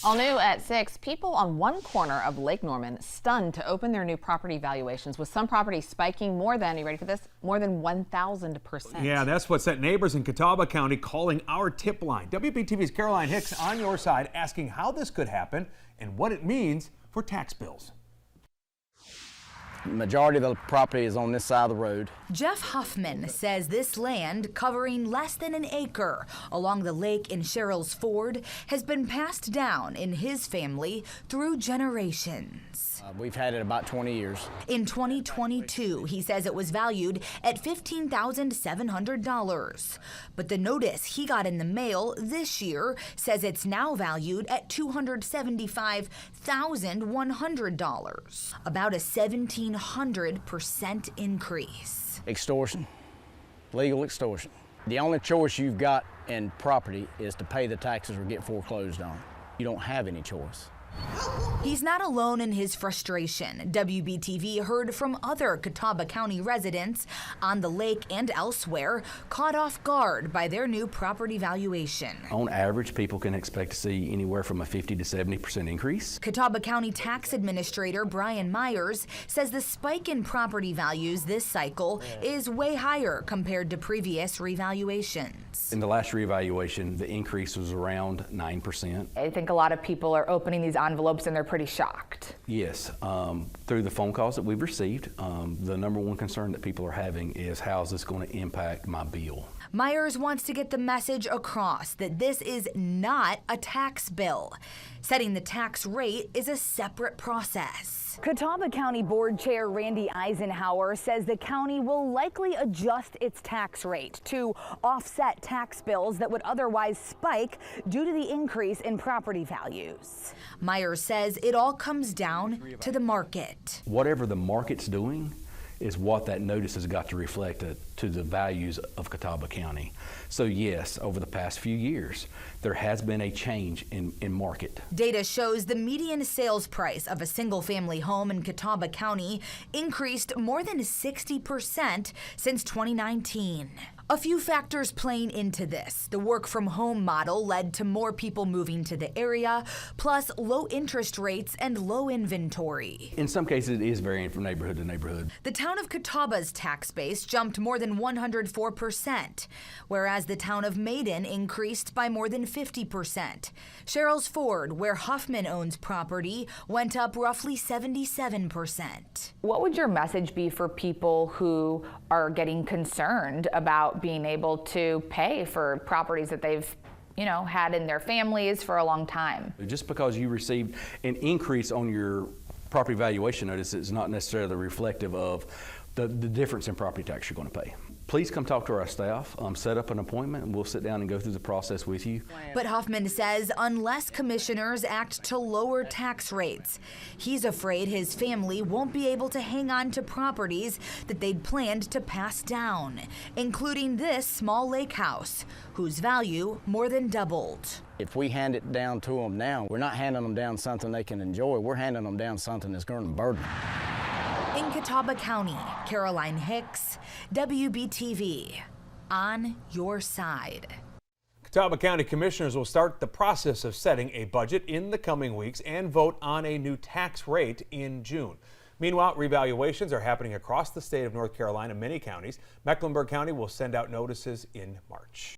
All new at 6, people on one corner of Lake Norman stunned to open their new property valuations, with some properties spiking more than, you ready for this, more than 1,000%. Yeah, that's what sent neighbors in Catawba County calling our tip line. WBTV's Caroline Hicks on your side, asking how this could happen and what it means for tax bills. Majority of the property is on this side of the road. Jeff Huffman says this land, covering less than an acre along the lake in Sherrills Ford, has been passed down in his family through generations. We've had it about 20 years. In 2022, he says it was valued at $15,700. But the notice he got in the mail this year says it's now valued at $275,100, about a 1,700% increase. Extortion, legal extortion. The only choice you've got in property is to pay the taxes or get foreclosed on. You don't have any choice. He's not alone in his frustration. WBTV heard from other Catawba County residents on the lake and elsewhere caught off guard by their new property valuation. On average, people can expect to see anywhere from a 50 to 70% increase. Catawba County Tax Administrator Brian Myers says the spike in property values this cycle is way higher compared to previous revaluations. In the last revaluation, the increase was around 9%. I think a lot of people are opening these envelopes and they're pretty shocked. Yes, through the phone calls that we've received, the number one concern that people are having is how is this going to impact my bill? Myers wants to get the message across that this is not a tax bill. Setting the tax rate is a separate process. Catawba County Board Chair Randy Eisenhower says the county will likely adjust its tax rate to offset tax bills that would otherwise spike due to the increase in property values. Myers says it all comes down to the market. Whatever the market's doing is what that notice has got to reflect to the values of Catawba County. So yes, over the past few years, there has been a change in market. Data shows the median sales price of a single-family home in Catawba County increased more than 60% since 2019. A few factors playing into this. The work-from-home model led to more people moving to the area, plus low interest rates and low inventory. In some cases, it is varying from neighborhood to neighborhood. The town of Catawba's tax base jumped more than 104%, whereas the town of Maiden increased by more than 50%. Sherrills Ford, where Huffman owns property, went up roughly 77%. What would your message be for people who are getting concerned about being able to pay for properties that they've had in their families for a long time? Just because you received an increase on your property valuation notice is not necessarily reflective of the difference in property tax you're going to pay. Please come talk to our staff, set up an appointment, and we'll sit down and go through the process with you. But Huffman says unless commissioners act to lower tax rates, he's afraid his family won't be able to hang on to properties that they'd planned to pass down, including this small lake house, whose value more than doubled. If we hand it down to them now, we're not handing them down something they can enjoy. We're handing them down something that's going to burden them. In Catawba County, Caroline Hicks, WBTV, on your side. Catawba County Commissioners will start the process of setting a budget in the coming weeks and vote on a new tax rate in June. Meanwhile, revaluations are happening across the state of North Carolina, many counties. Mecklenburg County will send out notices in March.